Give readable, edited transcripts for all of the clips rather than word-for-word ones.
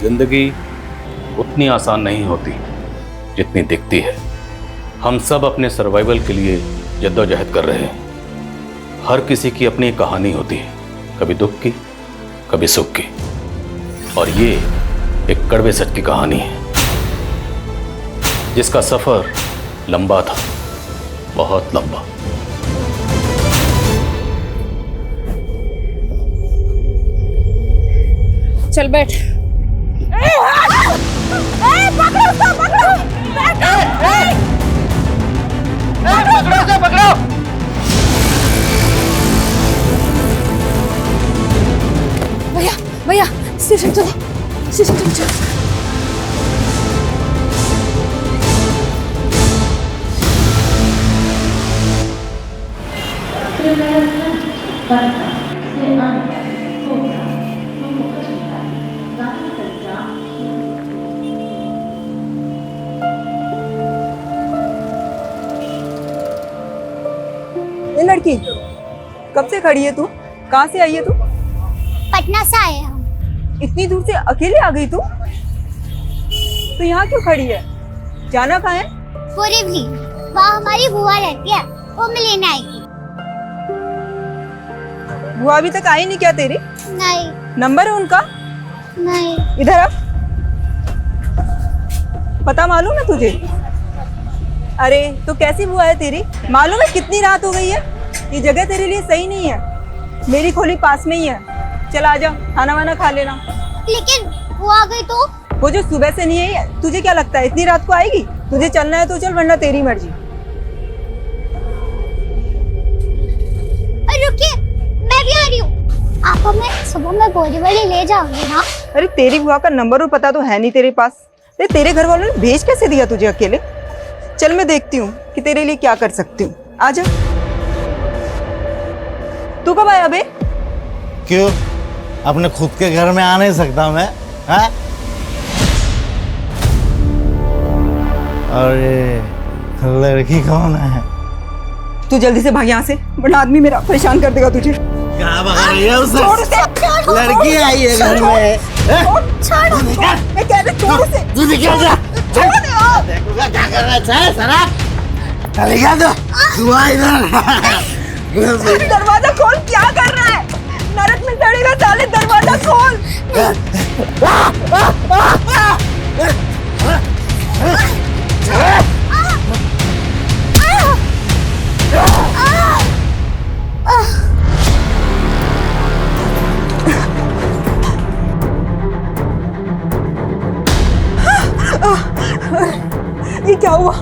जिंदगी उतनी आसान नहीं होती जितनी दिखती है। हम सब अपने सर्वाइवल के लिए जद्दोजहद कर रहे हैं। हर किसी की अपनी कहानी होती है, कभी दुख की, कभी सुख की, और ये एक कड़वे सच की कहानी है जिसका सफर लंबा था, बहुत लंबा। चल बैठ। पकड़ो उसको, पकड़ो। पकड़ो उसे, पकड़ो। भैया भैया स्टेशन चलो, स्टेशन चलो चलो। ये लड़की कब से खड़ी है तू? कहाँ से आई है तू? पटना से आए हम। इतनी दूर से अकेले आ गई तू? तो यहाँ क्यों खड़ी है? जाना कहाँ है? पूरी भी वहाँ हमारी बुआ रहती है, वो मैं लेने आएगी। बुआ अभी तक आई नहीं क्या तेरी? नहीं। नंबर है उनका? नहीं। इधर आ। पता मालूम है तुझे? अरे तो कैसी बुआ है तेरी? मालूम है कितनी रात हो गई है? ये जगह तेरे लिए सही नहीं है। मेरी खोली पास में ही है, चल आजा, खाना वाना खा लेना। लेकिन वो आ गई तो? वो जो सुबह से नहीं आई, तुझे क्या लगता है इतनी रात को आएगी? तुझे चलना है तो चल, वरना तेरी मर्जी। रुकिए, मैं भी आ रही हूँ। आप हमें सुबह में बोरीवली ले जाओगे ना? अरे तेरी बुआ का नंबर और पता तो है नहीं तेरे पास। अरे तेरे घर वालों ने भेज कैसे दिया तुझे अकेले? चल मैं देखती हूँ कि तेरे लिए क्या कर सकती हूँ। आजा। तू कब आया बे? क्यों, अपने खुद के घर में आ नहीं सकता मैं? हाँ? और ये लड़की कौन है? तू जल्दी से भाग यहाँ से, वरना आदमी मेरा परेशान कर देगा तुझे। क्या भगा रही है उसे? छोड़ उसे। लड़की आई है घर में। छोड़। मैं कह रही छोड़ उसे। तू निकल जा। छोड़ दे। देखूंगा क्या करना चाहे सरा। अरे क्या तू आ इधर। दरवाजा खोल, क्या कर रहा है? नरक में चढ़ेगा साले, दरवाजा खोल। ये क्या हुआ?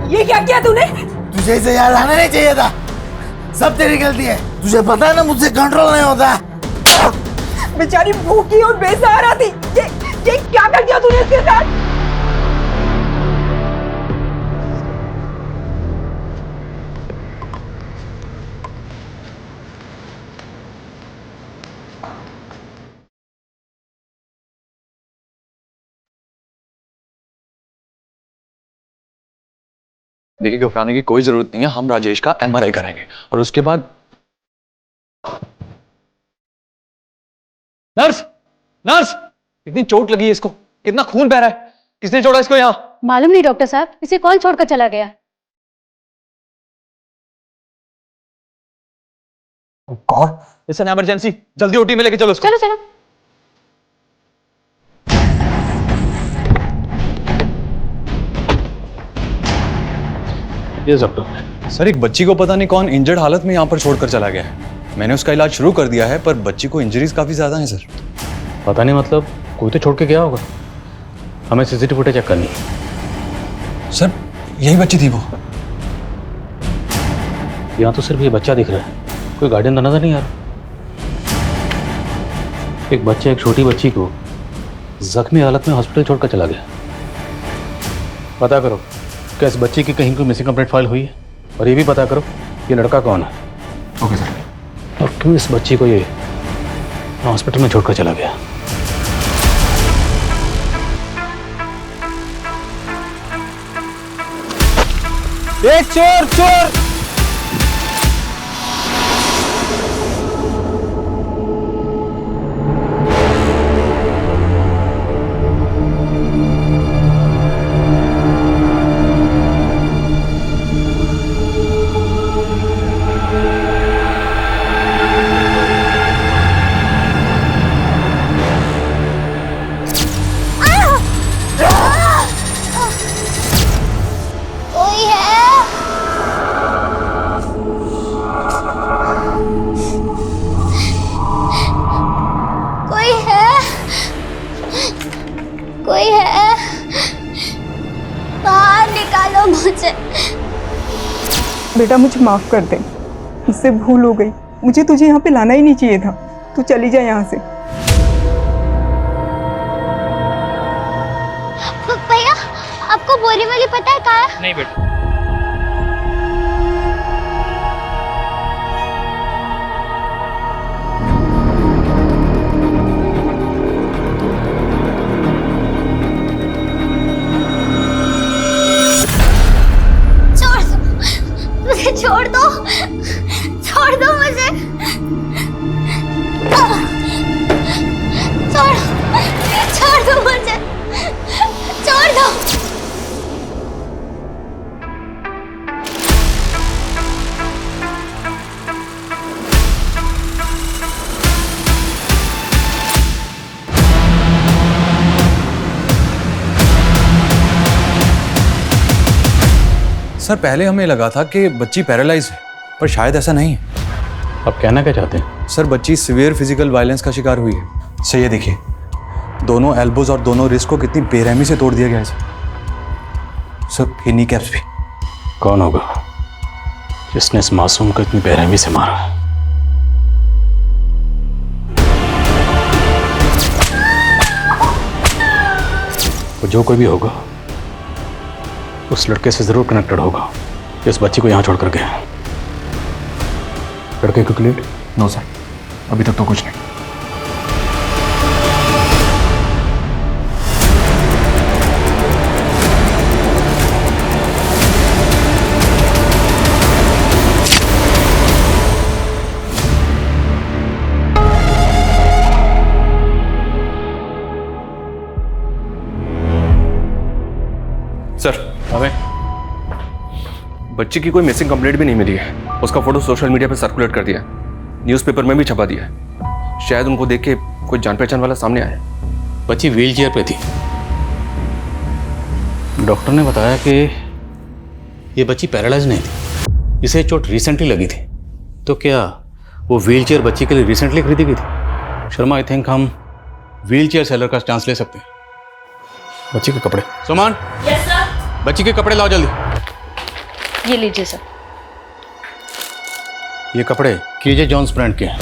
ये क्या किया तूने? तुझे इसे याद आना नहीं चाहिए था। सब तेरी गलती है। तुझे पता है ना, मुझसे कंट्रोल नहीं होता। बेचारी भूखी और बेसहारा थी। ये क्या कर दिया तूने इसके साथ? देखिए, घबराने की कोई जरूरत नहीं है। हम राजेश का एमआरआई कराएंगे और उसके बाद। नर्स, नर्स, इतनी चोट लगी है इसको, कितना खून बह रहा है, किसने छोड़ा इसको यहाँ? मालूम नहीं डॉक्टर साहब, इसे कौन छोड़कर चला गया? गॉड, इट्स एन इमरजेंसी, जल्दी ओटी में लेके चलो उसको। चलो चलो। ये डॉक्टर। सर, एक बच्ची को पता नहीं कौन इंजर्ड हालत में यहाँ पर छोड़कर चला गया है। मैंने उसका इलाज शुरू कर दिया है, पर बच्ची को इंजरीज काफी ज्यादा हैं सर। पता नहीं, मतलब कोई तो छोड़ के गया होगा। हमें सीसीटीवी फुटेज चेक करनी है। सर, यही बच्ची थी वो। यहाँ तो सिर्फ ये बच्चा दिख रहा है, कोई गार्डियन तो नजर नहीं आ रहा। एक बच्चा एक छोटी बच्ची को जख्मी हालत में हॉस्पिटल छोड़कर चला गया। पता करो क्या इस बच्ची की कहीं कोई मिसिंग कंप्लेंट फाइल हुई है, और ये भी पता करो ये लड़का कौन है। Okay sir. और क्यों इस बच्ची को ये हॉस्पिटल में छोड़कर चला गया। ए चोर चोर! कोई है? बाहर निकालो मुझे। बेटा मुझे माफ कर दे, मुझसे भूल हो गई। मुझे तुझे यहाँ पे लाना ही नहीं चाहिए था। तू चली जा यहाँ से। भैया, आपको बोरीवली पता है कहाँ है? नहीं बेटा। छोड़ दो, छोड़ दो मुझे, छोड़ दो मुझे, छोड़ दो। सर पहले हमें लगा था कि बच्ची पैरालाइज है, पर शायद ऐसा नहीं है। अब कहना क्या चाहते हैं? सर बच्ची सिवियर फिजिकल वायलेंस का शिकार हुई है। सर ये देखिए, दोनों एल्बोज और दोनों रिस्ट को कितनी बेरहमी से तोड़ दिया गया है सर। ये नी कैप्स भी। कौन होगा जिसने इस मासूम को इतनी बेरहमी से मारा? वो जो कोई भी होगा उस लड़के से जरूर कनेक्टेड होगा जो इस बच्ची को यहां छोड़कर गया। लड़के को क्लियर? नो सर, अभी तक तो कुछ नहीं। सर, अबे बच्ची की कोई मिसिंग कंप्लेंट भी नहीं मिली है। उसका फोटो सोशल मीडिया पर सर्कुलेट कर दिया, न्यूज़पेपर में भी छपा दिया है। शायद उनको देख के कोई जान पहचान वाला सामने आया। बच्ची व्हीलचेयर पे थी। डॉक्टर ने बताया कि ये बच्ची पैरालाइज नहीं थी, इसे चोट रिसेंटली लगी थी। तो क्या वो व्हीलचेयर बच्ची के लिए रिसेंटली खरीदी गई थी? शर्मा, आई थिंक हम व्हीलचेयर सेलर का चांस ले सकते हैं। बच्ची के कपड़े। सुमन, यस सर। बच्ची के कपड़े लाओ जल्दी। ये लीजिए सर। ये कपड़े केजे जॉन्स ब्रांड के हैं।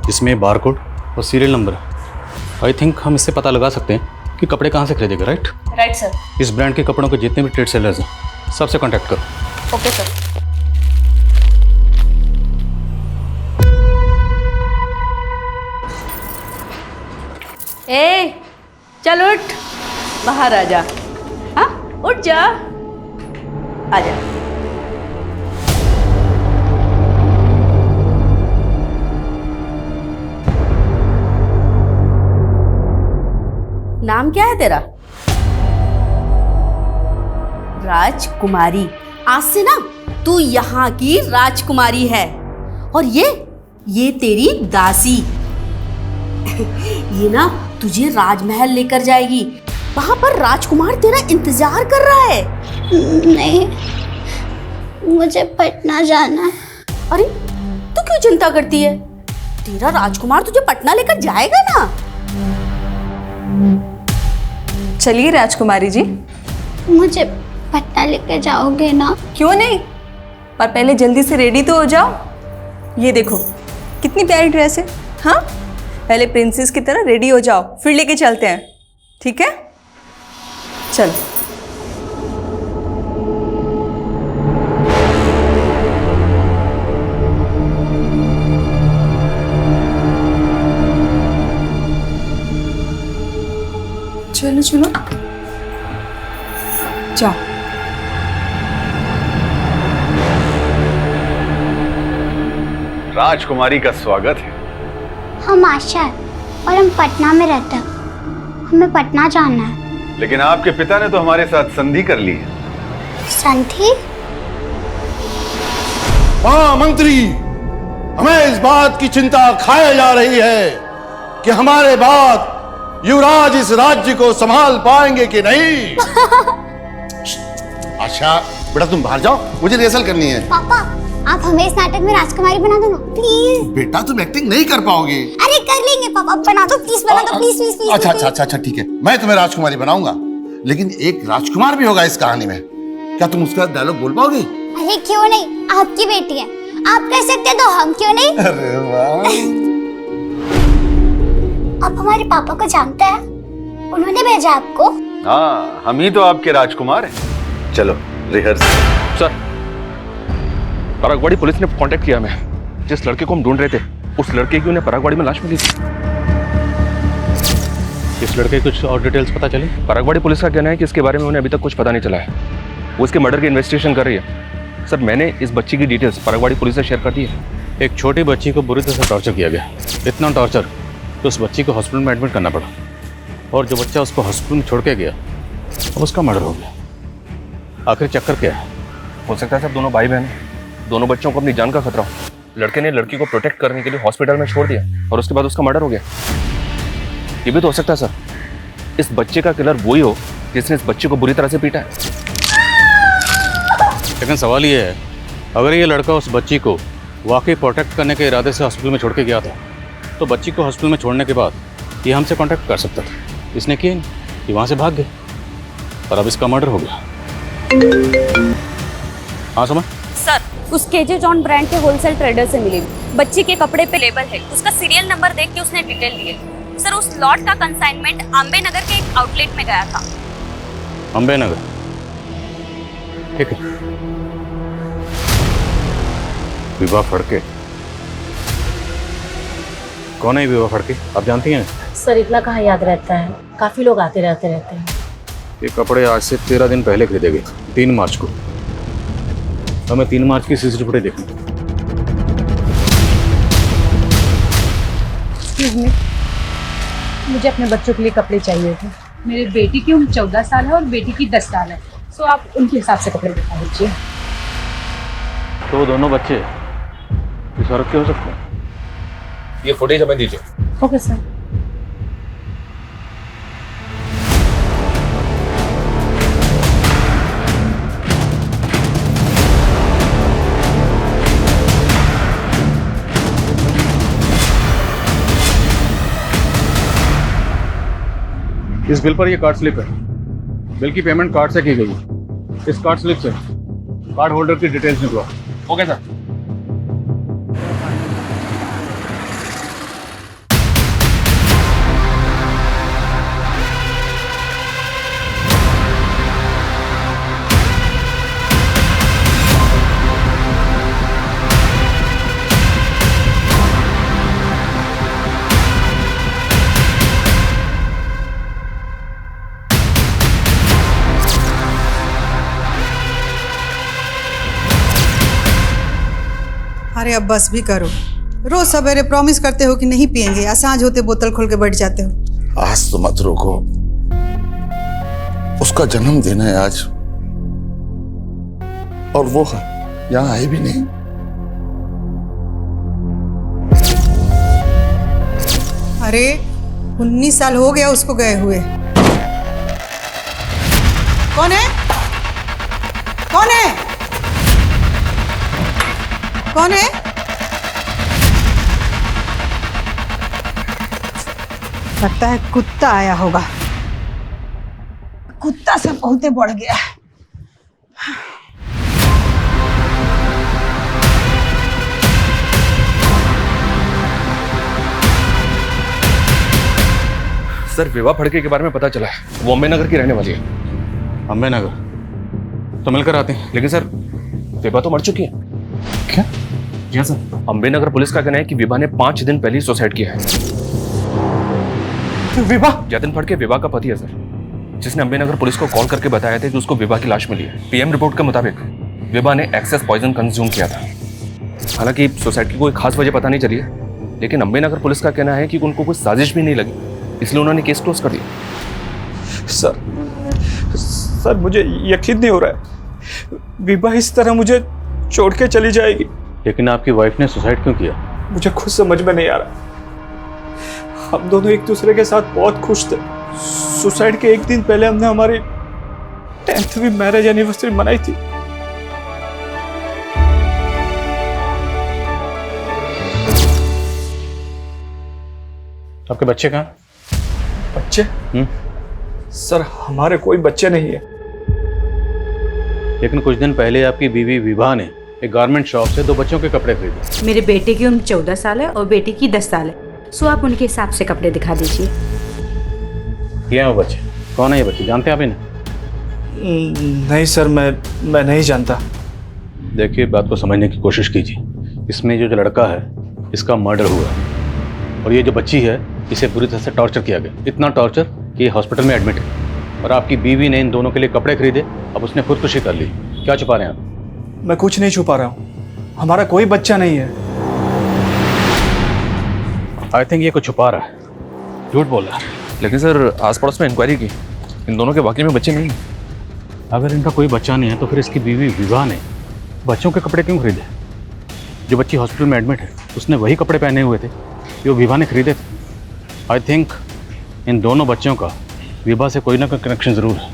इसमें बारकोड और सीरियल नंबर है। आई थिंक हम इससे पता लगा सकते हैं कि कपड़े कहाँ से खरीदेगा। Right right sir. इस ब्रांड के कपड़ों के जितने भी ट्रेड सेलर्स हैं सबसे कांटेक्ट करो। Okay sir. ए चल उठ, बाहर आ जा। हाँ उठ जा, आ जा। नाम क्या है तेरा? राजकुमारी। आज से ना तू यहाँ की राजकुमारी है, और ये तेरी दासी। ये ना तुझे राजमहल लेकर जाएगी। वहां पर राजकुमार तेरा इंतजार कर रहा है। नहीं, मुझे पटना जाना है। अरे तू क्यों चिंता करती है? तेरा राजकुमार तुझे पटना लेकर जाएगा ना। चलिए राजकुमारी जी। मुझे पटना लेकर जाओगे ना? क्यों नहीं, पर पहले जल्दी से रेडी तो हो जाओ। ये देखो कितनी प्यारी ड्रेस है। हाँ, पहले प्रिंसेस की तरह रेडी हो जाओ, फिर लेके चलते हैं। ठीक है, चलो। चलो चलो जाओ। राजकुमारी का स्वागत है। हम आशा है और हम पटना में रहते हैं। हमें पटना जाना है। लेकिन आपके पिता ने तो हमारे साथ संधि कर ली है। संधि? हाँ मंत्री, हमें इस बात की चिंता खाए जा रही है कि हमारे बाद युवराज इस राज्य को संभाल पाएंगे कि नहीं। आशा बेटा तुम बाहर जाओ, मुझे रिहर्सल करनी है। पापा, आप हमें इस नाटक में राजकुमारी बना दो ना प्लीज। बेटा तुम एक्टिंग नहीं कर पाओगे। अरे कर लेंगे पापा, बना दो प्लीज, बना दो प्लीज प्लीज प्लीज। अच्छा अच्छा अच्छा अच्छा ठीक है, मैं तुम्हें राजकुमारी बनाऊंगा, लेकिन एक राजकुमार भी होगा इस कहानी में। क्या तुम उसका डायलॉग बोल पाओगे? अरे क्यों नहीं, आपकी बेटी है, आप कर सकते तो हम क्यों नहीं। अरे वाह। आप हमारे पापा को जानते हैं, उन्होंने भेजा आपको। हाँ, हम ही तो आपके राजकुमार हैं। चलो रिहर्सल। सर, परागवाड़ी पुलिस ने कांटेक्ट किया हमें। जिस लड़के को हम ढूंढ रहे थे, उस लड़के की उन्हें परागवाड़ी में लाश मिली थी। इस लड़के की कुछ और डिटेल्स पता चली? परागवाड़ी पुलिस का कहना है कि इसके बारे में उन्हें अभी तक कुछ पता नहीं चला है। वो इसके मर्डर की इन्वेस्टिगेशन कर रही है। सर, मैंने इस बच्ची की डिटेल्स परागवाड़ी पुलिस से शेयर कर दी है। एक छोटी बच्ची को बुरी तरह से टॉर्चर किया गया, इतना टॉर्चर कि उस बच्ची को हॉस्पिटल में एडमिट करना पड़ा, और जो बच्चा उसको हॉस्पिटल में छोड़ के गया अब उसका मर्डर हो गया। आखिर चक्कर क्या है? हो सकता है सर दोनों भाई बहन, दोनों बच्चों को अपनी जान का खतरा हो। लड़के ने लड़की को प्रोटेक्ट करने के लिए हॉस्पिटल में छोड़ दिया और उसके बाद उसका मर्डर हो गया। ये भी तो हो सकता है सर, इस बच्चे का किलर वही हो जिसने इस बच्चे को बुरी तरह से पीटा है। लेकिन सवाल ये है, अगर ये लड़का उस बच्ची को वाकई प्रोटेक्ट करने के इरादे से हॉस्पिटल में छोड़ के गया था, तो बच्ची को हॉस्पिटल में छोड़ने के बाद ये हमसे कांटेक्ट कर सकता था। इसने किया नहीं, ये वहाँ से भाग गए और अब इसका मर्डर हो गया। हाँ समझ सर, उस केजे जॉन ब्रांड के होलसेल ट्रेडर से मिली, बच्ची के कपड़े पे लेबल है, उसका सीरियल नंबर देख के उसने डिटेल लिए। सर, उस लॉट का कंसाइनमेंट अम्बे नगर के एक आउटलेट में गया था। अम्बे नगर, ठीक है। विवाह फड़के, कौन है विवाह फड़के, आप जानती हैं? सर, इतना कहाँ याद रहता है, काफी लोग आते रहते हैं। ये कपड़े आज से 13 दिन पहले खरीदे गए, 3 मार्च को। हमें 3 मार्च की सीसीटीवी फुटेज देखनी। मुझे अपने बच्चों के लिए कपड़े चाहिए थे। मेरी बेटी की उम्र 14 साल है और बेटी की 10 साल है, सो आप उनके हिसाब से कपड़े दिखा दीजिए। तो दोनों बच्चे इस औरत के हो सकते हैं? ये फुटेज हमें दीजिए। Okay sir. इस बिल पर ये कार्ड स्लिप है, बिल की पेमेंट कार्ड से की गई है। इस कार्ड स्लिप से कार्ड होल्डर की डिटेल्स निकलवा। Okay sir. अरे अब बस भी करो, रोज सवेरे प्रॉमिस करते हो कि नहीं पियेंगे, सांझ होते बोतल खोल के बैठ जाते हो। आज तो मत रोको, उसका जन्मदिन है आज, और वो यहाँ आए भी नहीं। अरे 19 साल हो गया उसको गए हुए। कौन है? कौन है? कौन है? लगता है कुत्ता आया होगा। कुत्ता से बहुते बढ़ गया। सर, विवाह फड़के के बारे में पता चला है, वो अम्बे नगर की रहने वाली है। अम्बे नगर तो मिलकर आते हैं। लेकिन सर, विवाह तो मर चुकी है। क्या? जी हाँ सर, अम्बे नगर पुलिस का कहना है कि विवाह ने 5 दिन पहले ही सुसाइड किया है। विवाह? जतिन फड़के विवाह का पति है सर, जिसने अम्बे नगर पुलिस को कॉल करके बताया था कि उसको विवाह की लाश मिली है। पीएम रिपोर्ट के मुताबिक विवाह ने एक्सेस पॉइजन कंज्यूम किया था। हालांकि सुसाइड की कोई खास वजह पता नहीं चली है, लेकिन अम्बे नगर पुलिस का कहना है कि उनको कोई साजिश भी नहीं लगी, इसलिए उन्होंने केस क्लोज कर दिया। सर मुझे यकीन नहीं हो रहा है, विवाह इस तरह मुझे छोड़ के चली जाएगी। लेकिन आपकी वाइफ ने सुसाइड क्यों किया? मुझे खुद समझ में नहीं आ रहा। हम दोनों एक दूसरे के साथ बहुत खुश थे। सुसाइड के एक दिन पहले हमने हमारी 10वीं मैरिज एनिवर्सरी मनाई थी। आपके बच्चे कहाँ? बच्चे? सर हमारे कोई बच्चे नहीं है। लेकिन कुछ दिन पहले आपकी बीवी विभा ने एक गारमेंट शॉप से 2 बच्चों के कपड़े खरीदे। मेरे बेटे की उम्र 14 साल है और बेटी की 10 साल है। सो आप उनके हिसाब से कपड़े दिखा दीजिए। ये हैं वो बच्चे। कौन है ये बच्चे, जानते हैं आप इन्हें? नहीं सर, मैं नहीं जानता। देखिए, बात को समझने की कोशिश कीजिए। इसमें जो लड़का है इसका मर्डर हुआ है और ये जो बच्ची है इसे बुरी तरह से टॉर्चर किया गया। इतना टॉर्चर कि हॉस्पिटल में एडमिट है। और आपकी बीवी ने इन दोनों के लिए कपड़े खरीदे, अब उसने खुदकुशी कर ली। क्या छुपा रहे हैं आप? मैं कुछ नहीं छुपा रहा हूँ, हमारा कोई बच्चा नहीं है। आई थिंक ये कुछ छुपा रहा है, झूठ बोल रहा है। लेकिन सर आस पड़ोस में इंक्वायरी की, इन दोनों के वाकई में बच्चे नहीं हैं। अगर इनका कोई बच्चा नहीं है तो फिर इसकी बीवी विभा ने बच्चों के कपड़े क्यों खरीदे? जो बच्ची हॉस्पिटल में एडमिट है उसने वही कपड़े पहने हुए थे जो विभा ने खरीदे थे। आई थिंक इन दोनों बच्चों का विभा से कोई ना कोई कनेक्शन ज़रूर है।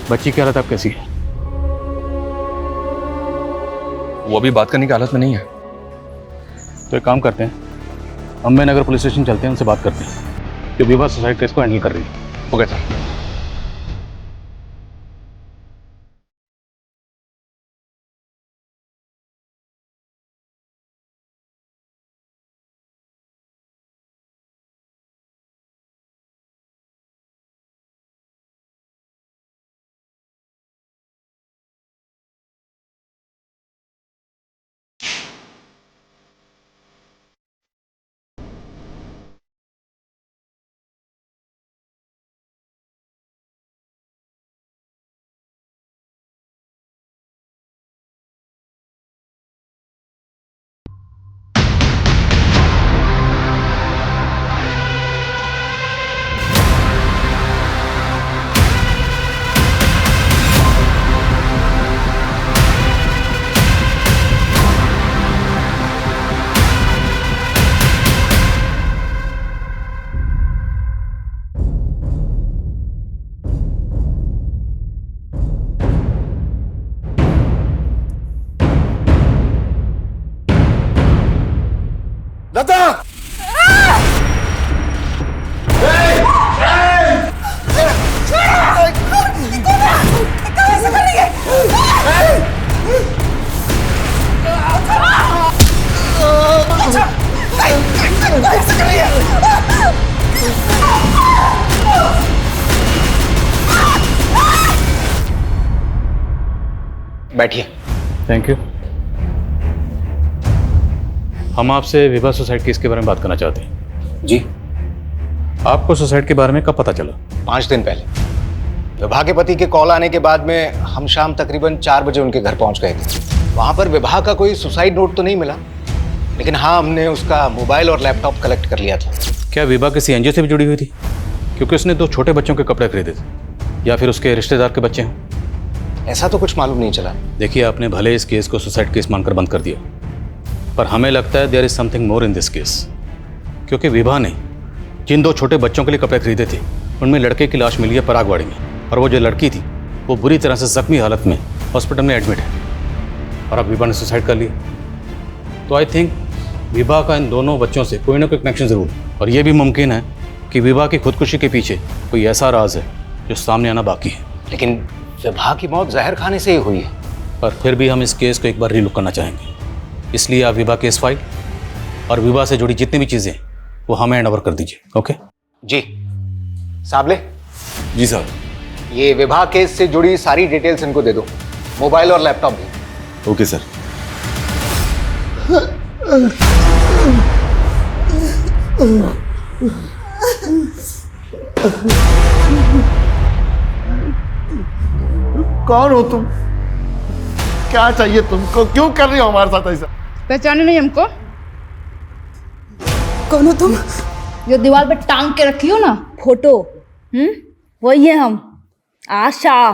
बच्ची की हालत अब कैसी है? वो अभी बात करने की हालत में नहीं है। तो एक काम करते हैं, अम्बे नगर पुलिस स्टेशन चलते हैं, उनसे बात करते हैं जो विभा सुसाइड केस को हैंडल कर रही है। Okay sir. लता! बैठिए। Thank you. हम आपसे विभा सुसाइड केस के बारे में बात करना चाहते हैं। जी। आपको सुसाइड के बारे में कब पता चला? 5 दिन पहले विभा के पति के कॉल आने के बाद में हम शाम तकरीबन 4 बजे उनके घर पहुंच गए थे। वहां पर विभा का कोई सुसाइड नोट तो नहीं मिला, लेकिन हाँ, हमने उसका मोबाइल और लैपटॉप कलेक्ट कर लिया था। क्या विभा किसी एनजीओ से भी जुड़ी हुई थी? क्योंकि उसने 2 छोटे बच्चों के कपड़े खरीदे थे, या फिर उसके रिश्तेदार के बच्चे हैं? ऐसा तो कुछ मालूम नहीं चला। देखिए, आपने भले इस केस को सुसाइड केस मानकर बंद कर दिया, पर हमें लगता है there is something more in this case. क्योंकि विभा ने जिन 2 छोटे बच्चों के लिए कपड़े खरीदे थे उनमें लड़के की लाश मिली है परागवाड़ी में, और वो जो लड़की थी वो बुरी तरह से जख्मी हालत में हॉस्पिटल में एडमिट है, और अब विभा ने सुसाइड कर लिया। तो आई थिंक विभा का इन दोनों बच्चों से कोई ना कोई कनेक्शन ज़रूर है, और ये भी मुमकिन है कि विभा की खुदकुशी के पीछे कोई ऐसा राज है जो सामने आना बाकी है। लेकिन विभा की मौत जहर खाने से ही हुई है। पर फिर भी हम इस केस को एक बार रीलुक करना चाहेंगे, इसलिए आप विभा केस फाइल और विभा से जुड़ी जितनी भी चीज़ें वो हमें हैंड ओवर कर दीजिए। ओके जी। साबले। जी सर। ये विभा केस से जुड़ी सारी डिटेल्स इनको दे दो, मोबाइल और लैपटॉप भी। Okay sir. कौन हो तुम? क्या चाहिए तुमको? क्यों कर रही हो हमारे साथ ऐसा? पहचाने नहीं हमको? कौन हो तुम? जो दीवार पे टांग के रखी हो ना फोटो, वही है हम, आशा।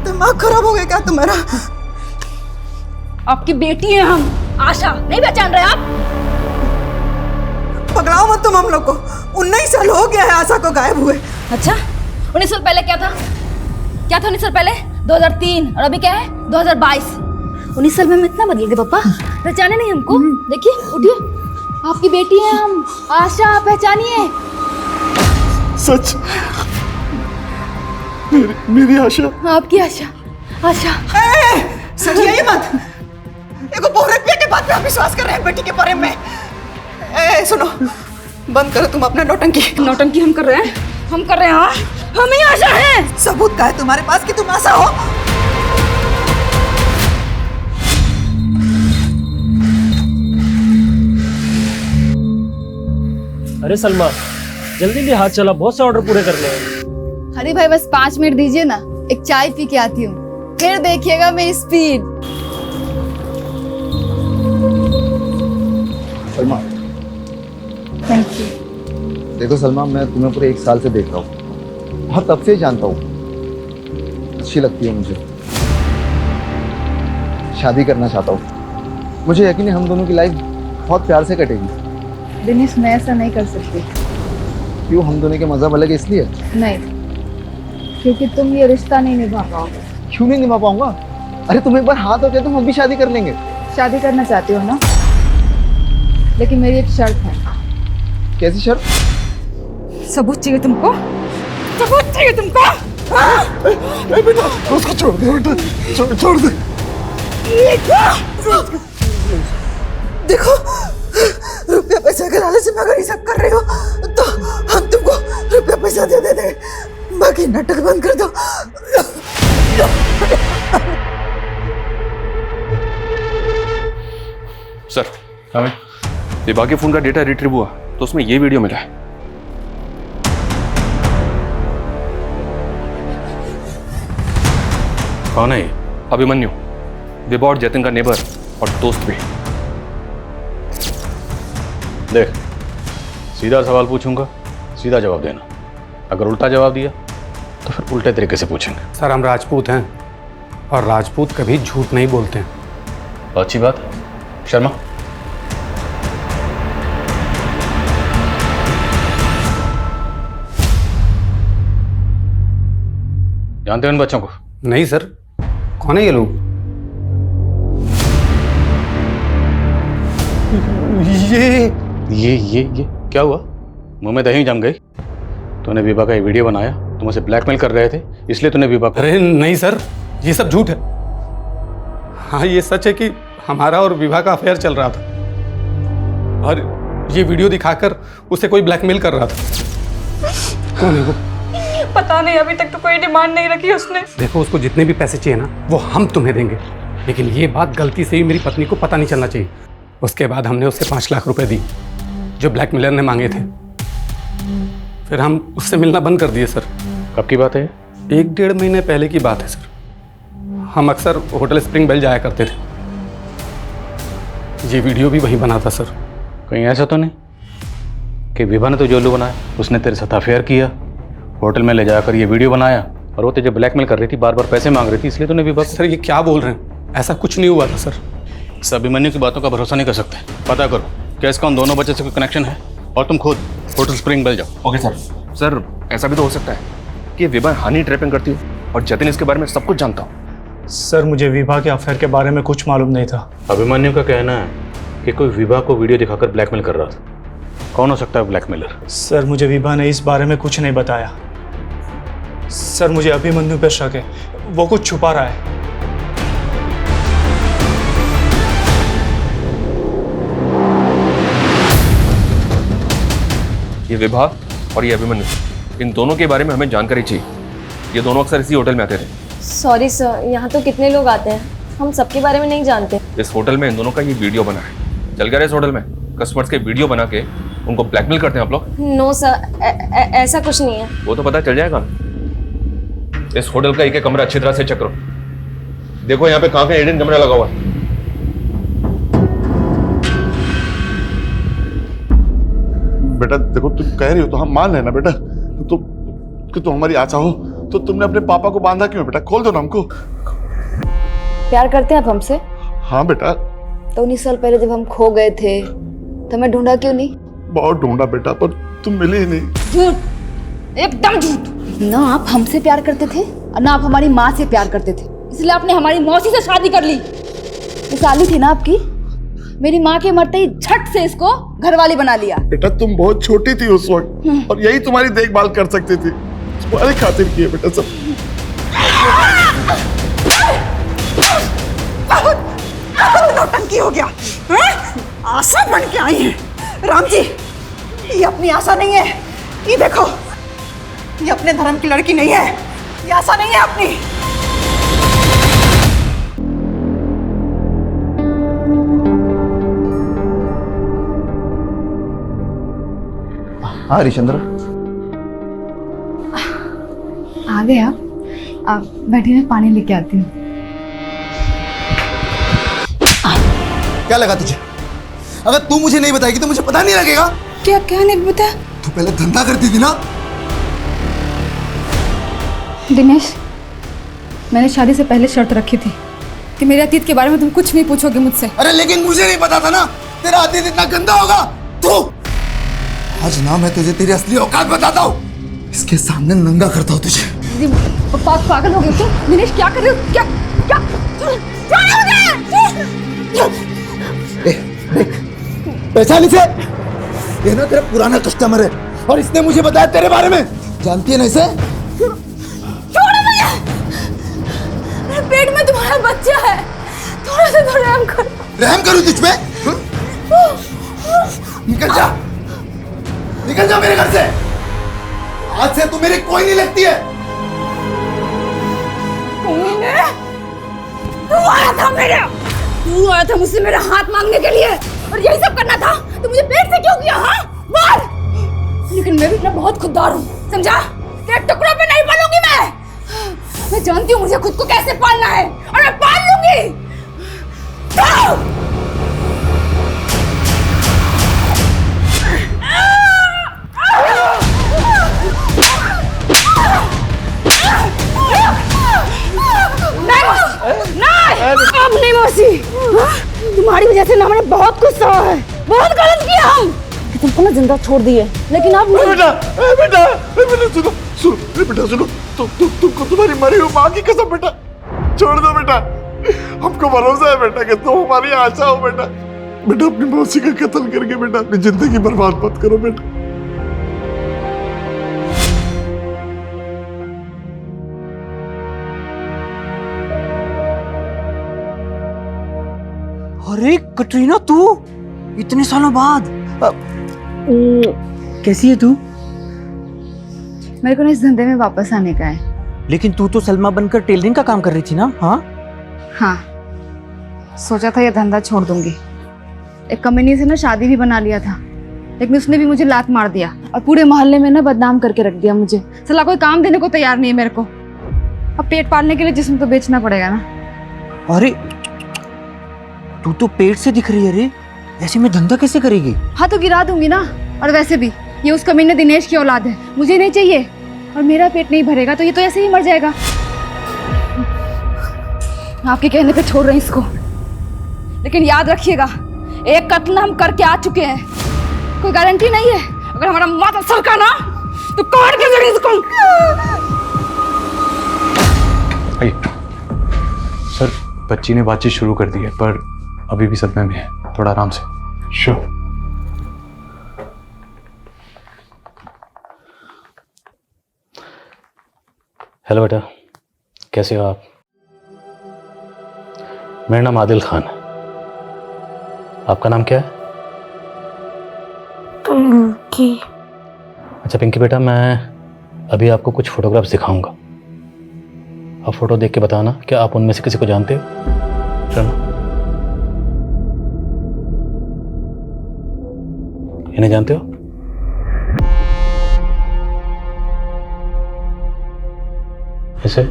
दिमाग खराब हो गया क्या तुम्हारा? आपकी बेटी है हम, आशा। नहीं पहचान रहे आप? पकड़ाओ मत तुम हम लोग को। 19 साल हो गया है आशा को गायब हुए। अच्छा, 19 साल पहले क्या था? क्या था 19 साल पहले? 2003। और अभी क्या है? 2022। 19 साल में हम इतना बदल गए पापा। पहचाने नहीं हमको? देखिए, उठिए। आपकी बेटी है हम, आशा, पहचानिए। सच? मेरी आशा? आपकी आशा। आशा सरिया ये मत। एगो बहुरत बेटे बात पे आप विश्वास कर रहे हैं बेटी के बारे में। सुनो, बंद करो तुम अपना नौटंकी। नौटंकी हम कर रहे हैं, हम कर रहे हैं। हाँ, हम ही आशा हैं। सबूत का है तुम्हारे पास कि तुम आशा हो? अरे सलमा, जल्दी भी हाथ चला, बहुत से ऑर्डर पूरे करने हैं। अरे भाई बस 5 मिनट दीजिए ना, एक चाय पी के आती हूँ, फिर देखिएगा मेरी स्पीड। Salma, thank you. देखो सलमा, मैं तुम्हें पूरे 1 साल से देख रहा हूँ और तब से ही जानता हूँ। अच्छी लगती है मुझे, शादी करना चाहता हूँ। मुझे यकीन है हम दोनों की लाइफ बहुत प्यार से कटेगी। दिनेश, मैं ऐसा नहीं कर सकती। क्यों? हम दोनों के मज़हब अलग है इसलिए? नहीं, क्योंकि तुम ये रिश्ता नहीं निभा पाओगे। क्यों नहीं निभा पाऊंगा? अरे तुम एक बार हाँ तो कह दो, हम भी शादी कर लेंगे। शादी करना चाहती हो ना, लेकिन मेरी एक शर्त है। कैसी शर्त? सबूत चाहिए तुमको, सबूत चाहिए तुमको। बेटा उसको छोड़ दे, बेटा छोड़ दे। देखो, रुपया पैसा के लालच में अगर ये सब कर रहे हो तो हम तुमको रुपया पैसा दे देंगे, बाकी नाटक बंद कर दो। सर, विभा के फोन का डेटा रिट्रीव हुआ तो उसमें ये वीडियो मिला है। कौन है ये? अभिमन्यु, विभा और जतिन का नेबर और दोस्त भी। देख, सीधा सवाल पूछूंगा, सीधा जवाब देना। अगर उल्टा जवाब दिया तो फिर उल्टे तरीके से पूछेंगे। सर, हम राजपूत हैं और राजपूत कभी झूठ नहीं बोलते हैं। अच्छी बात है। शर्मा, जानते हो इन बच्चों को? नहीं सर, कौन है ये लोग? ये क्या हुआ? मुंह में दही जम गई? तूने विभा का ये वीडियो बनाया, तुम उसे ब्लैकमेल कर रहे थे, इसलिए तूने विभा को... अरे नहीं सर, ये सब झूठ है। हाँ, ये सच है कि हमारा और विभा का अफेयर चल रहा था और ये वीडियो दिखाकर उसे कोई ब्लैकमेल कर रहा था। कौन है वो? पता नहीं, अभी तक तो कोई डिमांड नहीं रखी उसने। देखो, उसको जितने भी पैसे चाहिए ना वो हम तुम्हें देंगे, लेकिन ये बात गलती से ही मेरी पत्नी को पता नहीं चलना चाहिए। उसके बाद हमने उससे 5 लाख रुपए दी जो ब्लैकमेलर ने मांगे थे। फिर हम उससे मिलना बंद कर दिए सर। कब की बात है? 1-1.5 महीने पहले की बात है सर। हम अक्सर होटल स्प्रिंग बेल जाया करते थे। ये वीडियो भी वहीं बना था सर। कहीं ऐसा तो नहीं कि विभा ने तो जोलू बनाया, उसने तेरे साथ अफेयर किया, होटल में ले जाकर ये वीडियो बनाया और वो तुझे ब्लैकमेल कर रही थी, बार बार पैसे मांग रही थी, इसलिए तूने विभा... सर, ये क्या बोल रहे हैं? ऐसा कुछ नहीं हुआ था सर। इस अभिमन्यु की बातों का भरोसा नहीं कर सकते। पता करो क्या इसका उन दोनों बच्चे से कोई कनेक्शन है और तुम खुद होटल स्प्रिंग बेल जाओ। Okay sir. सर, ऐसा भी तो हो सकता है कि विभा हनी ट्रैपिंग करती हो और जतिन इसके बारे में सब कुछ जानता हो। सर, मुझे विभा के अफेयर के बारे में कुछ मालूम नहीं था। अभिमन्यु का कहना है कि कोई विभा को वीडियो दिखाकर ब्लैकमेल कर रहा था। कौन हो सकता है ब्लैकमेलर? सर, मुझे विभा ने इस बारे में कुछ नहीं बताया। सर, मुझे अभिमन्यु पे शक है, वो कुछ छुपा रहा है। ये विभा और ये अभिमन्यु, इन दोनों के बारे में हमें जानकारी चाहिए। ये दोनों अक्सर इसी होटल में आते थे। सॉरी सर, यहाँ तो कितने लोग आते हैं, हम सबके बारे में नहीं जानते। इस होटल में इन दोनों का ये वीडियो बना है। चल गया इस होटल में कस्टमर्स के वीडियो बना के उनको ब्लैकमेल करते हैं आप लोग? नो सर, ऐसा कुछ नहीं है। वो तो पता चल जाएगा। इस होटल का एक कमरा अच्छी तरह से चेक करो। देखो यहाँ पे कहाँ पे हिडन कैमरा लगा हुआ है। बेटा देखो, तुम कह रही हो तो हम मान लेना बेटा। तो कि तुम हमारी आशा हो तो तुमने अपने पापा को बांधा क्यों? बेटा खोल दो ना हमको। प्यार करते हैं आप हमसे? हाँ बेटा। तो 19 साल पहले जब हम खो गए थे तो हमें ढूंढा क्यों नहीं? बहुत ढूंढा बेटा, पर तुम मिले ही नहीं। झूठ, एकदम झूठ। ना आप हमसे प्यार करते थे और ना आप हमारी माँ से प्यार करते थे, इसलिए आपने हमारी मौसी से शादी कर ली। ये साली थी ना आपकी? मेरी माँ के मरते ही झट से इसको घरवाली बना लिया। बेटा तुम बहुत छोटी थी उस वक्त और यही तुम्हारी देखभाल कर सकती थी, तुम्हारी खातिर किए बेटा सब। नौटंकी हो गया है? आशा बन के आई है राम जी। ये अपनी आशा नहीं है, ये देखो ये अपने धर्म की लड़की नहीं है, ये आशा नहीं है अपनी। हाँ हरिश्चंद्र, आ गए आप बैठिए, मैं पानी लेके आती हूँ। क्या लगा तुझे? अगर तू मुझे नहीं बताएगी तो मुझे पता नहीं लगेगा। क्या क्या नहीं बताया? तू पहले धंधा करती थी ना। दिनेश, मैंने शादी से पहले शर्त रखी थी कि मेरे अतीत के बारे में तुम कुछ नहीं पूछोगे मुझसे। अरे लेकिन मुझे नहीं पता था ना तेरा अतीत इतना गंदा होगा। तू आज ना मैं तुझे तेरी असली औकात बताता हूँ, इसके सामने नंगा करता हूँ तुझे। पागल हो गए तुम? दिनेश क्या कर रहे हो? क्या क्या पहचान इसे, ये ना तेरा पुराना कस्टमर है और इसने मुझे बताया तेरे बारे में। जानती है ना इसे? छोड़ो मुझे, मेरे पेट में तुम्हारा बच्चा है, थोड़ा सा तो रहम करो। रहम करूं तुझ पे? निकल जा, निकल जा मेरे घर से। आज से तू मेरी कोई नहीं लगती है। तू आया था मुझसे मेरा हाथ मांगने के लिए और यही सब करना था तो मुझे पेट से क्यों किया? हाँ बोल। लेकिन मैं भी इतना बहुत खुददार हूँ, समझा? तेरे टुकड़ों पे नहीं पलूंगी मैं जानती हूँ मुझे खुद को कैसे पालना है और मैं पाल लूंगी। अब नहीं मौसी, तुम्हारी वजह से ना मैंने बहुत कुछ सहा है, बहुत गलत किया हम कि तुमको ना जिंदा छोड़ दिए, लेकिन अब नहीं। बेटा बेटा बेटा सुनो सुनो बेटा सुनो, तुमको तुम्हारी मरी हुई माँ की कसम बेटा छोड़ दो बेटा। हमको भरोसा है बेटा कि तुम हमारी आशा हो बेटा। बेटा अपनी मौसी का कत्ल करके बेटा अपनी जिंदगी बर्बाद मत करो बेटा। अरे कटरीना, तू इतने सालों बाद कैसी है तू? मेरे को ना इस धंधे में वापस आने का है। लेकिन तू तो सलमा बनकर टेलरिंग का काम कर रही थी ना? हाँ, सोचा था ये धंधा छोड़ दूंगी। एक कमीनी से ना शादी भी बना लिया था, लेकिन उसने भी मुझे लात मार दिया और पूरे मोहल्ले में ना बदनाम करके रख दिया मुझे। साला कोई काम देने को तैयार नहीं है मेरे को। अब पेट पालने के लिए जिस्म तो बेचना पड़ेगा ना। अरे तू तो पेट से दिख रही है रे, ऐसे में धंधा कैसे करेगी? हाँ तो गिरा दूंगी ना। और वैसे भी ये उस कमीने दिनेश की औलाद है, मुझे नहीं चाहिए। और मेरा पेट नहीं भरेगा तो ये तो ऐसे ही मर जाएगा। आपके कहने पे छोड़ रहे हैं इसको, लेकिन याद रखिएगा एक कत्ल हम करके आ चुके हैं, कोई गारंटी नहीं है। अगर हमारा माथा सरका ना तो काट के जड़ी इसको। सर, बच्ची ने बातचीत शुरू कर दी है पर अभी भी सदमे में है, थोड़ा आराम से। श्योर। हेलो बेटा, कैसे हो आप? मेरा नाम आदिल खान है। आपका नाम क्या है? पिंकी। अच्छा पिंकी बेटा, मैं अभी आपको कुछ फोटोग्राफ्स दिखाऊंगा। आप फोटो देख के बताना क्या आप उनमें से किसी को जानते हो। चलो, इन्हें जानते हो? इसे?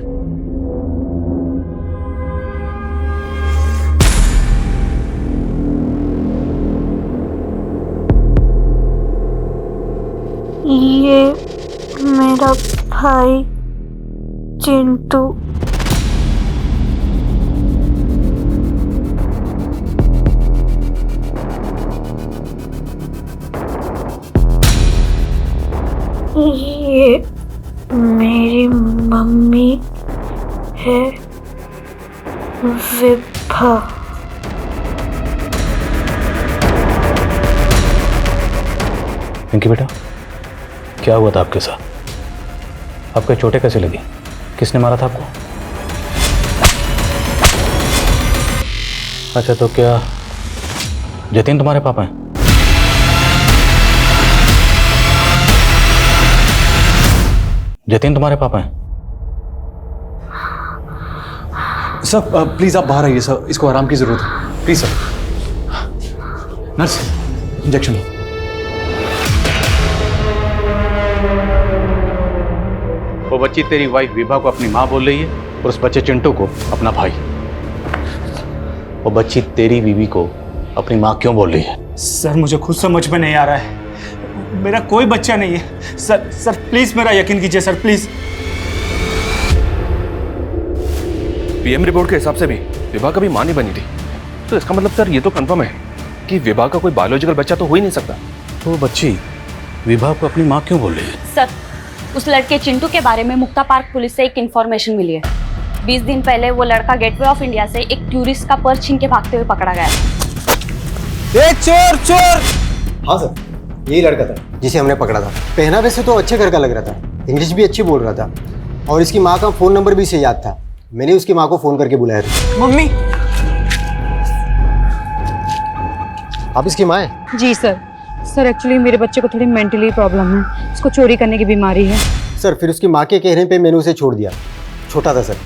ये मेरा भाई चिंटू। ये मेरी मम्मी है विभा। पिंकी बेटा, क्या हुआ था आपके साथ? आपको चोटें कैसे लगी? किसने मारा था आपको? अच्छा, तो क्या जतिन तुम्हारे पापा हैं? जतिन तुम्हारे पापा हैं? सर प्लीज आप बाहर आइए सर, इसको आराम की जरूरत है, प्लीज सर। नर्स, इंजेक्शन लो। वो बच्ची तेरी वाइफ विभा को अपनी माँ बोल रही है और उस बच्चे चिंटू को अपना भाई। वो बच्ची तेरी बीवी को अपनी माँ क्यों बोल रही है? सर मुझे खुद समझ में नहीं आ रहा है, मेरा कोई बच्चा नहीं है सर। सर प्लीज मेरा यकीन कीजिए सर, प्लीज। पीएम रिपोर्ट के हिसाब से भी विभा कभी मां नहीं बनी थी, तो इसका मतलब सर ये तो कंफर्म है कि विभा का कोई बायोलॉजिकल बच्चा तो हो ही नहीं सकता। तो वो बच्ची विभा को अपनी माँ क्यों बोल रही है? सर, उस लड़के चिंटू के बारे में मुक्ता पार्क पुलिस से एक इन्फॉर्मेशन मिली है। 20 दिन पहले वो लड़का गेटवे ऑफ इंडिया से एक टूरिस्ट का पर्स छीन के भागते हुए पकड़ा गया। चोर चोर! हाँ सर, यही लड़का था जिसे हमने पकड़ा था। पहनावे से तो अच्छे घर का लग रहा था, इंग्लिश भी अच्छी बोल रहा था और इसकी माँ का फ़ोन नंबर भी इसे याद था। मैंने उसकी माँ को फ़ोन करके बुलाया था। मम्मी! आप इसकी माँ हैं? जी सर। सर एक्चुअली मेरे बच्चे को थोड़ी मेंटली प्रॉब्लम है, उसको चोरी करने की बीमारी है। सर फिर उसकी माँ के कहने पे मैंने उसे छोड़ दिया। छोटा था सर,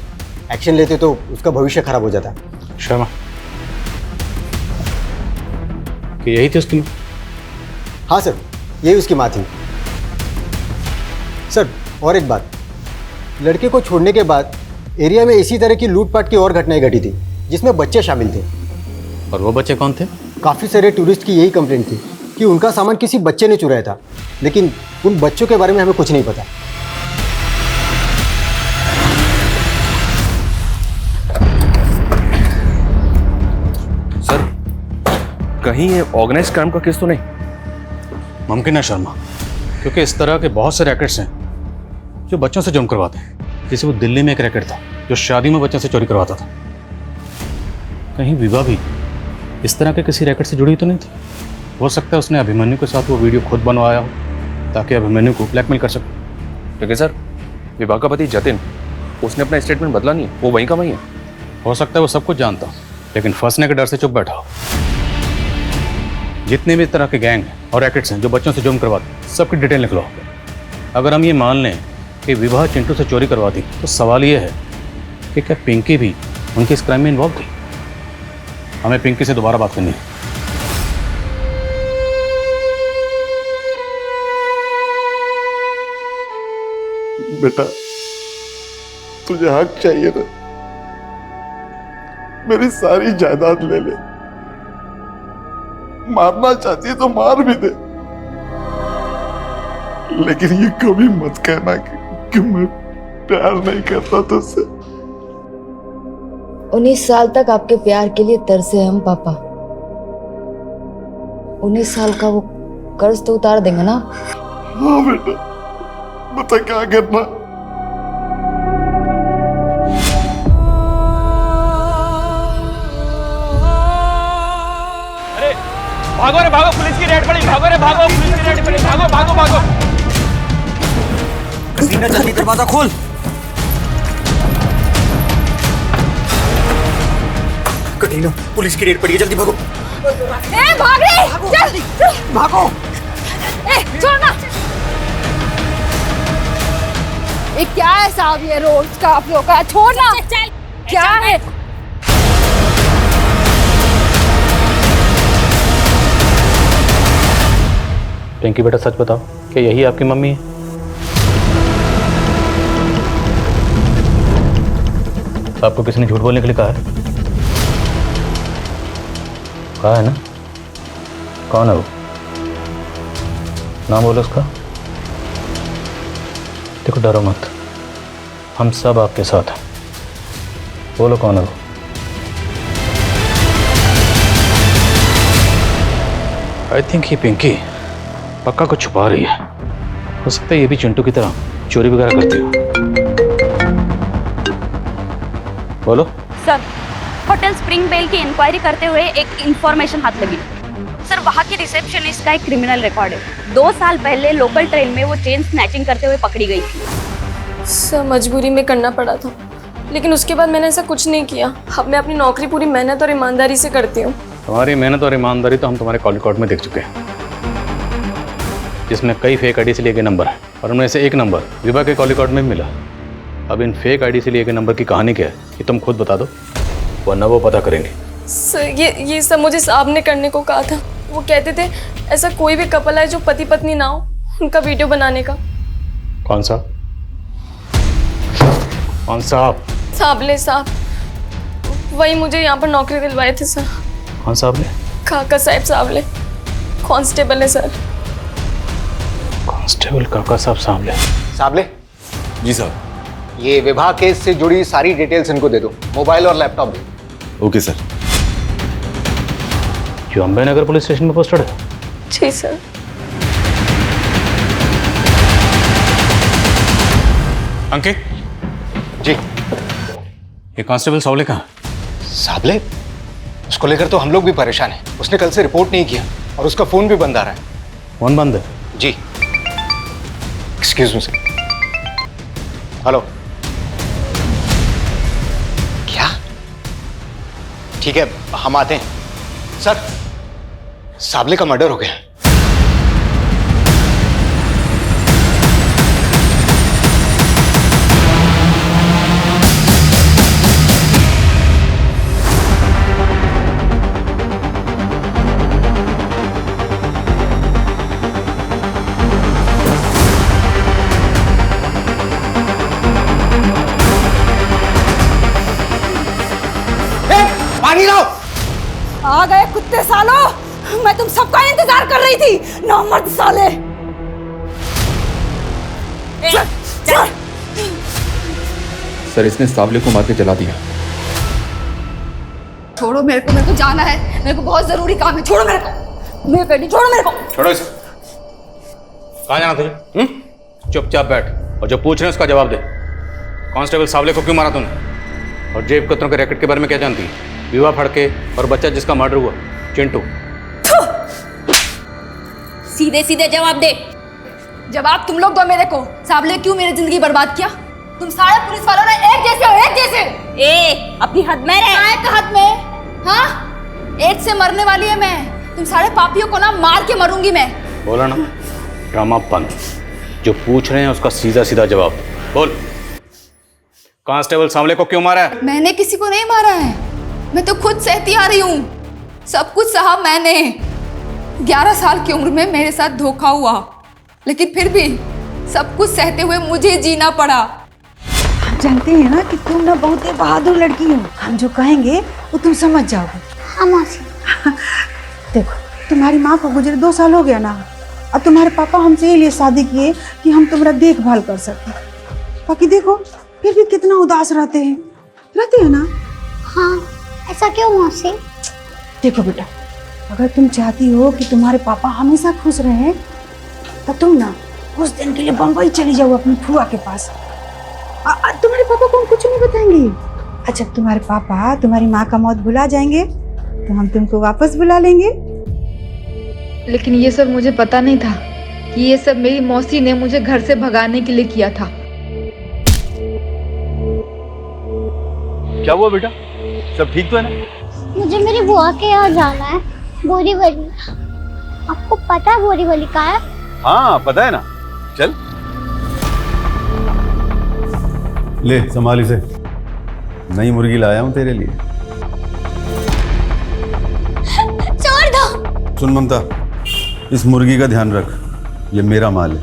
एक्शन लेते तो उसका भविष्य खराब हो जाता। शर्मा, कि यही थी उसकी माँ? हाँ सर, यही उसकी माँ थी। सर और एक बात, लड़के को छोड़ने के बाद एरिया में इसी तरह की लूटपाट की और घटनाएं घटी थी जिसमें बच्चे शामिल थे। और वो बच्चे कौन थे? काफ़ी सारे टूरिस्ट की यही कंप्लेंट थी कि उनका सामान किसी बच्चे ने चुराया था, लेकिन उन बच्चों के बारे में हमें कुछ नहीं पता। सर कहीं ये ऑर्गेनाइज क्राइम का केस तो नहीं? मुमकिन है शर्मा, क्योंकि इस तरह के बहुत से रैकेट्स हैं जो बच्चों से जुर्म करवाते हैं। जैसे वो दिल्ली में एक रैकेट था जो शादी में बच्चों से चोरी करवाता था। कहीं विभा भी इस तरह के किसी रैकेट से जुड़ी तो नहीं थी? हो सकता है उसने अभिमन्यु के साथ वो वीडियो खुद बनवाया हो ताकि अभिमन्यु को ब्लैकमेल कर सके। लेकिन सर विभा का पति जतिन, उसने अपना स्टेटमेंट बदला नहीं, वो वहीं का वहीं है। हो सकता है वो सब कुछ जानता हो लेकिन फंसने के डर से चुप बैठा हो। जितने भी तरह के गैंग और रैकेट्स हैं जो बच्चों से जुर्म करवाते, सबकी डिटेल निकलो। अगर हम ये मान लें कि विभा चिंटू से चोरी करवाती तो सवाल ये है कि क्या पिंकी भी उनकी इस क्राइम में इन्वॉल्व थी? हमें पिंकी से दोबारा बात करनी है। बेटा तुझे हक चाहिए ना, मेरी सारी जायदाद ले ले। मारना चाहती है तो मार भी दे, लेकिन ये कभी मत कहना कि मैं प्यार नहीं करता तुझसे। 19 साल तक आपके प्यार के लिए तरसे हम पापा। 19 साल का वो कर्ज तो उतार देंगे ना? हाँ बेटा, बता क्या करना। अरे भागो रे भागो, पुलिस की रेड पड़ी, भागो रे भागो, पुलिस की रेड पड़ी, भागो भागो भागो। कसीना जल्दी दरवाजा खोल। कटीना, पुलिस की रेड पड़ी है, जल्दी भागो। ए भाग रे, चल चल भागो। ए छोड़ना। ये क्या है साहब, ये रोज का आप लोग का, छोड़ना। चल क्या है? पिंकी बेटा सच बताओ, क्या यही आपकी मम्मी है? आपको किसी ने झूठ बोलने के लिए कहा है? कहा है ना? कौन है वो? नाम बोलो उसका। देखो डरो मत, हम सब आपके साथ हैं। बोलो कौन है वो? आई थिंक ये पिंकी पक्का कुछ छुपा रही है। हो सकता है ये भी चिंटू की तरह चोरी वगैरह करती हो। बोलो। सर, होटल स्प्रिंग बेल की इंक्वायरी करते हुए एक इंफॉर्मेशन हाथ लगी। सर वहाँ की रिसेप्शनिस्ट का एक क्रिमिनल रिकॉर्ड है। 2 साल पहले लोकल ट्रेन में वो चेन स्नैचिंग करते हुए पकड़ी गई थी। सर मजबूरी में करना पड़ा था, लेकिन उसके बाद मैंने ऐसा कुछ नहीं किया। अब मैं अपनी नौकरी पूरी मेहनत और ईमानदारी से करती हूँ। तुम्हारी मेहनत और ईमानदारी तो हम तुम्हारे कॉल रिकॉर्ड में देख चुके हैं, जिसमें कई फेक आईडी से लिए गए नंबर है और उनमें से एक नंबर विभा के कॉल रिकॉर्ड में भी मिला। अब इन फेक आईडी से लिए गए नंबर की कहानी क्या है ये तुम खुद बता दो, वरना वो पता करेंगे। सर ये सब मुझे साहब ने करने को कहा था। वो कहते थे ऐसा कोई भी कपल है जो पति पत्नी ना हो, उनका वीडियो बनाने का। कौन सा? कौन साहब? साबले साहब, वही मुझे यहाँ पर नौकरी दिलवाए थे सर। कौन साहब ने? काका साहब साबले, कांस्टेबल है सर। कांस्टेबल काका साहब सामले। साबले जी साहब। ये विवाह केस से जुड़ी सारी डिटेल्स इनको दे दो, मोबाइल और लैपटॉप दो। Okay sir. जो अम्बे नगर पुलिस स्टेशन में पोस्टेड है? जी सर। अंकित जी। ये कांस्टेबल सावले कहाँ? साबले, उसको लेकर तो हम लोग भी परेशान हैं। उसने कल से रिपोर्ट नहीं किया और उसका फोन भी बंद आ रहा है। फोन बंद है? जी। Excuse me sir. हेलो। क्या? ठीक है, हम आते हैं। सर, साबले का मर्डर हो गया। पानी लाओ। आ गए कुत्ते सालों, मैं तुम सबका इंतजार कर रही थी। नामर्द साले। सर इसने सावले को मार के जला दिया। छोड़ो मेरे को जाना है, मेरे को बहुत जरूरी काम है। छोड़ो मेरे को, मेरे पेटी छोड़ो मेरे को। छोड़ो इसे। कहाँ जाना तुझे? चुपचाप बैठ और जो पूछ रहे हैं उसका जवाब दे। कांस्टेबल सावले को क्यों मारा तूने? और जेब कतरों के रैकेट के बारे में क्या जानती है? विवाह फड़के और बच्चा जिसका मर्डर हुआ, चिंटू। सीधे सीधे जवाब दे। जवाब तुम लोग दो मेरे को। साबले क्यों मेरी जिंदगी बर्बाद किया? तुम सारे पुलिस वालों ने एक जैसे हो, एक जैसे। ए, अपनी हद में रह। काय का हद में? हाँ, एड्स से मरने वाली है मैं। तुम सारे पापियों को ना मार के मरूंगी मैं। बोला ना, ड्रामा बंद। जो पूछ रहे हैं उसका सीधा सीधा जवाब बोल। कांस्टेबल सावले को क्यों मारा है? मैंने किसी को नहीं मारा है, मैं तो खुद सहती आ रही हूँ। सब कुछ सहा मैंने। 11 साल की उम्र में मेरे साथ धोखा हुआ, लेकिन फिर भी सब कुछ सहते हुए मुझे जीना पड़ा। हम जानते हैं ना कि तुम ना बहुत ही बहादुर लड़की हो। हम जो कहेंगे वो तुम समझ जाओगे। हाँ मौसी। देखो, तुम्हारी माँ को गुजरे 2 साल हो गया ना, और तुम्हारे पापा हमसे ये शादी किए कि हम तुम्हारा देखभाल कर सके। बाकी देखो फिर भी कितना उदास रहते हैं ना। हाँ, ऐसा क्यों मौसी? देखो बेटा, अगर तुम चाहती हो कि तुम्हारे पापा हमेशा खुश रहें, तो तुम ना कुछ दिन के लिए बम्बई चली जाओ अपनी फुआ के पास। तुम्हारे पापा को हम कुछ नहीं बताएंगे। अच्छा, तुम्हारे पापा तुम्हारी माँ का मौत भुला जाएंगे तो हम तुमको वापस बुला लेंगे। लेकिन ये सब मुझे पता नहीं था कि ये सब मेरी मौसी ने मुझे घर से भगाने के लिए किया था। क्या हुआ बेटा? सब ठीक तो है ना? मुझे मेरी बुआ के यहाँ जाना है, बोरीवली। आपको पता है बोरीवली कहाँ है? हाँ पता है ना, चल। ले संभाल इसे, नई मुर्गी लाया हूँ तेरे लिए। छोड़ दो। सुन ममता, इस मुर्गी का ध्यान रख, ये मेरा माल है,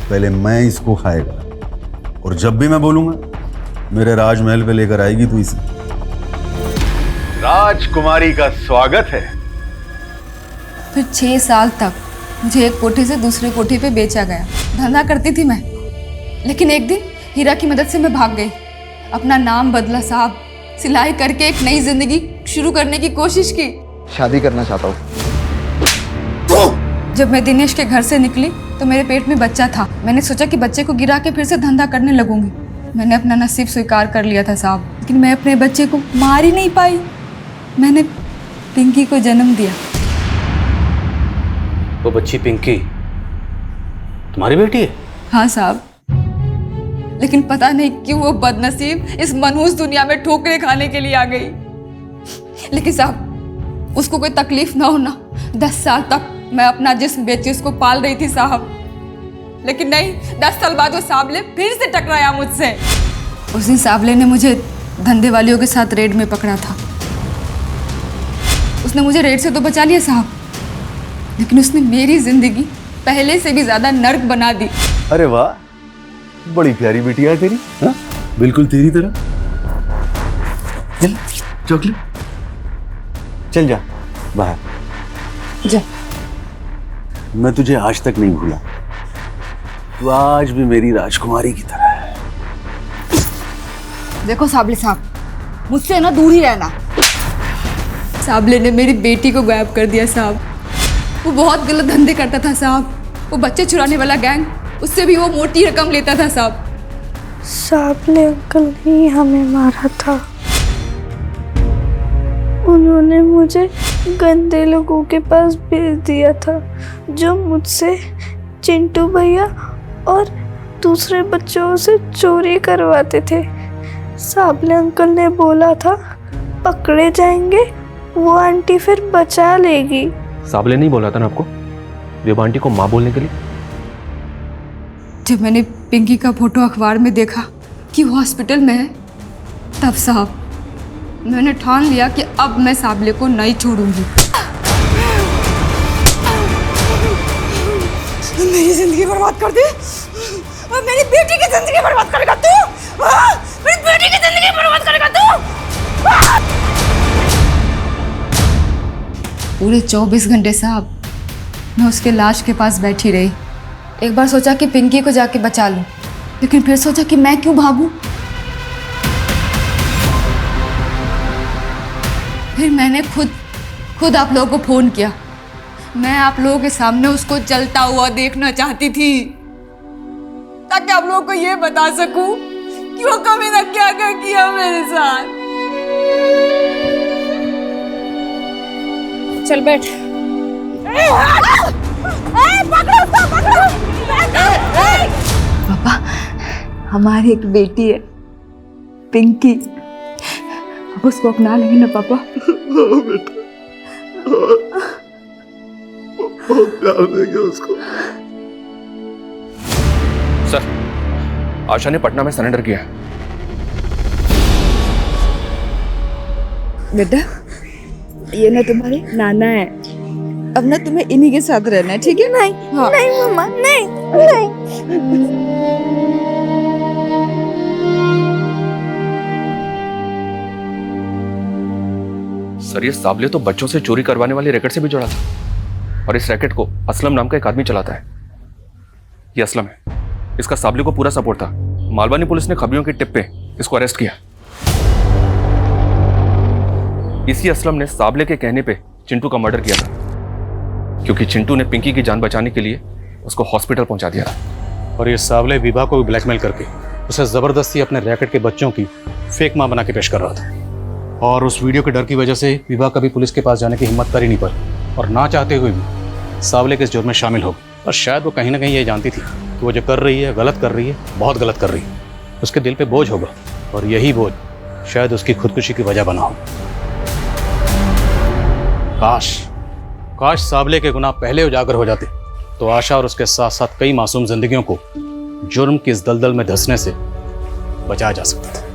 पहले मैं इसको खाएगा और जब भी मैं बोलूंगा मेरे राजमहल पे लेकर आएगी तू इसे। राजकुमारी का स्वागत है। फिर 6 साल तक मुझे एक कोठे से दूसरे कोठे पे बेचा गया। धंधा करती थी मैं, लेकिन एक दिन हीरा की मदद से मैं भाग गई। अपना नाम बदला साहब, सिलाई करके एक नई जिंदगी शुरू करने की कोशिश की। शादी करना चाहता हूँ। जब मैं दिनेश के घर से निकली तो मेरे पेट में बच्चा था। मैंने सोचा कि बच्चे को गिरा के फिर से धंधा करने लगूंगी। मैंने अपना नसीब स्वीकार कर लिया था साहब, लेकिन मैं अपने बच्चे को मार ही नहीं पाई। मैंने पिंकी को जन्म दिया। वो बच्ची पिंकी तुम्हारी बेटी है? हाँ साहब, लेकिन पता नहीं क्यों वो बदनसीब इस मनहूस दुनिया में ठोकरें खाने के लिए आ गई। लेकिन साहब, उसको कोई तकलीफ ना हो ना। 10 साल तक मैं अपना जिस्म बेची उसको पाल रही थी साहब, लेकिन नहीं, 10 साल बाद वो साबले फिर से टकराया मुझसे। उस दिन साबले ने मुझे धंधे वालियों के साथ रेड में पकड़ा था। उसने मुझे रेड से तो बचा लिया साहब, लेकिन उसने मेरी जिंदगी पहले से भी ज्यादा नर्क बना दी। अरे वाह, बड़ी प्यारी बिटिया है तेरी। हाँ, बिल्कुल तेरी तरह। चल चॉकलेट, चल जा बाहर जा। मैं तुझे आज तक नहीं भूला, तू आज भी मेरी राजकुमारी की तरह है। देखो साबले साहब, मुझसे ना दूर ही रहना। साबले ने मेरी बेटी को गायब कर दिया साहब। वो बहुत गलत धंधे करता था साहब। वो बच्चे चुराने वाला गैंग, उससे भी वो मोटी रकम लेता था साहब। साबले अंकल ने ही हमें मारा था। उन्होंने मुझे गंदे लोगों के पास भेज दिया था जो मुझसे चिंटू भैया और दूसरे बच्चों से चोरी करवाते थे। साबले अंकल ने बोला था पकड़े जाएंगे, वो आंटी फिर बचा लेगी। साबले नहीं बोला था ना आपको विभा आंटी को माँ बोलने के लिए? जब मैंने पिंकी का फोटो अखबार में देखा कि वो हॉस्पिटल में है, तब साहब मैंने ठान लिया कि अब मैं साबले को नहीं छोड़ूंगी। मेरी जिंदगी बर्बाद कर दी और मेरी बेटी की जिंदगी बर्बाद करेगा तू। मेरी बेटी की जिंदगी बर्बाद करेगा तू। पूरे 24 घंटे साहब मैं उसके लाश के पास बैठी रही। एक बार सोचा कि पिंकी को जाके बचा लूं, लेकिन फिर सोचा कि मैं क्यों भागूं। फिर मैंने खुद आप लोगों को फोन किया। मैं आप लोगों के सामने उसको जलता हुआ देखना चाहती थी, ताकि आप लोगों को ये बता सकूं कि वो कभी ना क्या क्या किया मेरे साथ। चल बैठ। पापा, हमारी एक बेटी है पिंकी, अब उसको अपना लेंगे ना पापा? हाँ बेटा, बहुत प्यार देंगे उसको। सर, आशा ने पटना में सरेंडर किया है। बेटा, ये ना तुम्हारे नाना है, अब ना तुम्हें इन्हीं के साथ रहना है, ठीक है? नहीं, हाँ। नहीं मम्मा, नहीं, नहीं। सर, ये साबले तो बच्चों से चोरी करवाने वाले रैकेट से भी जुड़ा था, और इस रैकेट को असलम नाम का एक आदमी चलाता है। ये असलम है, इसका साबले को पूरा सपोर्ट था। मालवानी पुलिस ने खबरियों के टिप पे इसको अरेस्ट किया। इसी असलम ने साबले के कहने पे चिंटू का मर्डर किया था, क्योंकि चिंटू ने पिंकी की जान बचाने के लिए उसको हॉस्पिटल पहुंचा दिया था। और ये साबले विभा को भी ब्लैकमेल करके उसे जबरदस्ती अपने रैकेट के बच्चों की फेक मां बना के पेश कर रहा था। और उस वीडियो के डर की वजह से विभा कभी पुलिस के पास जाने की हिम्मत कर ही नहीं पाई, और ना चाहते हुए भी साबले के इस जुर्म में शामिल हो गई। और शायद वो कहीं ना कहीं ये जानती थी कि वो जो कर रही है गलत कर रही है, बहुत गलत कर रही है। उसके दिल पे बोझ होगा, और यही बोझ शायद उसकी खुदकुशी की वजह बना हो। काश साबले के गुनाह पहले उजागर हो जाते, तो आशा और उसके साथ साथ कई मासूम जिंदगियों को जुर्म की इस दलदल में धंसने से बचाया जा सकता था।